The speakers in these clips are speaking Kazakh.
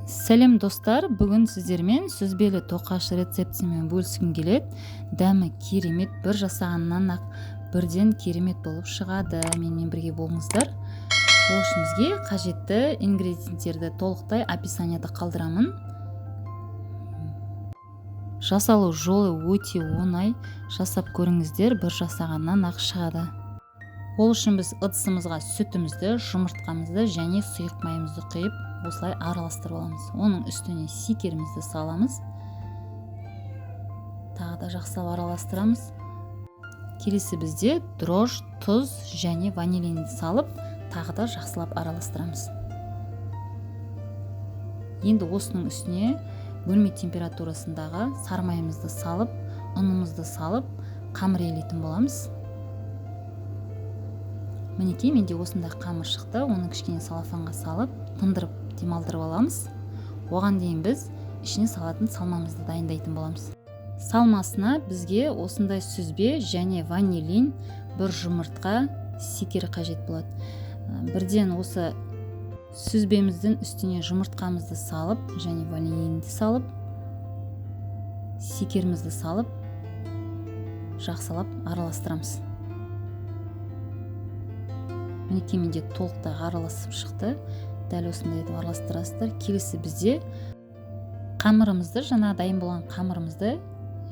Сәлем достар, бүгін сіздермен сүзбелі тоқаш рецептімен бөліскім келеді. Дәмі керемет, бір жасағаннан ақ бірден керемет болып шығады. Менімен бірге болыңыздар. Ол үшін бізге қажетті ингредиенттерді толықтай описанияда қалдырамын. Жасалу жолы өте оңай, жасап көріңіздер, бір жасағаннан ақ шығады. Ол үшін біз ыдысымызға сүтімізді, жұмыртқамызды және сұйық майымызды құйып, осылай араластырып аламыз. Оның үстіне сикерімізді саламыз. Тағы да жақсылап араластырамыз. Келесі бізде дрож, тұз және ванилинді салып, тағы да жақсылап араластырамыз. Енді осының үстіне бөлме температурасындағы сары майымызды салып, ұнымызды салып, қамыр елейтін боламыз. Мінекей, менде осындай қамыр шықты. Оны кішкене салафанға салып, тындырып, демалдырып аламыз. Оған дейін біз ішіне салатын салмамызды дайындайтын боламыз. Салмасына бізге осындай сүзбе және ванилин, бір жұмыртқа, сикер қажет болады. Бірден осы сүзбеміздің үстіне жұмыртқамызды салып және ванилинді салып, сикерімізді салып, жақсылап араластырамыз. Мінекей, менде толықтай араласып шықты. Дәл осындай етіп араластырасыздар. Келесі бізде қамырымызды, жаңа дайын болған қамырымызды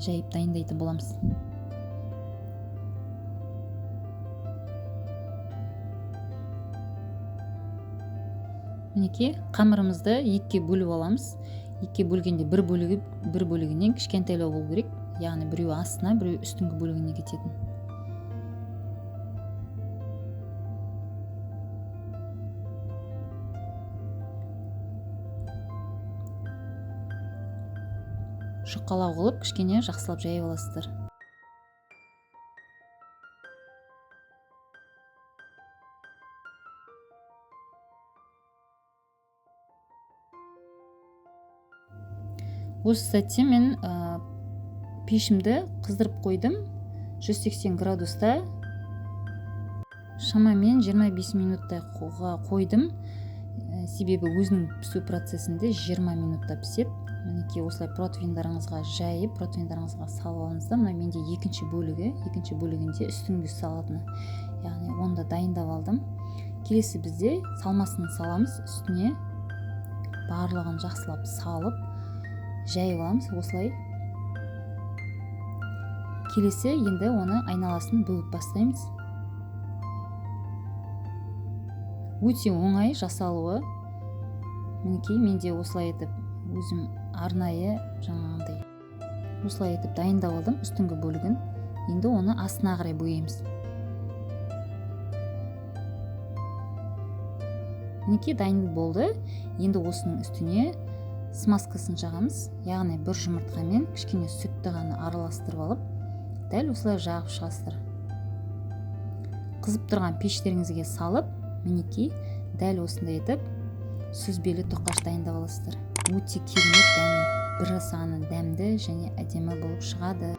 жайып дайындайтын боламыз. Мінекей, қамырымызды екіге бөліп аламыз. Екіге бөлгенде бір бөлігінен кішкентайлау болу керек. Яғни біреуі астына, біреуі үстіңгі бөлігіне кететін. Жұқалау қылып, кішкене жақсылап жайып аласыздар. Осы сәтте мен пешімді қыздырып қойдым. 180 градуста шамамен 25 минуттай қойдым. Себебі өзінің пісу процесінде 20 минутта піседі. Мінекей, осылай протеиндарыңызға жайып, протеиндарыңызға салып алыңыздар. Мына менде екінші бөлігінде үстіңгі салатыны. Яғни оны да дайындап алдым. Келесі бізде салмасын саламыз, үстіне барлығын жақсылап салып, жайып аламыз осылай. Келесі енді оны айналасын бөліп бастаймыз. Өте оңай жасалуы. Мінекей, менде осылай етіп өзім арнайы жаңағындай осылай етіп дайындап алдым үстіңгі бөлігін. Енді оны астына қарай бөлеміз. Мінекей, дайын болды. Енді осының үстіне смазкасын жағамыз. Яғни бір жұмыртқамен кішкене сүтті ғана араластырып алып, дәл осылай жағып шығасыздар. Қызып тұрған пештеріңізге салып, мінекей, дәл осындай етіп сүзбелі тоқаш дайындап аласыздар. Өте керемет, бір жасағаннан дәмді және әдемі болып шығады.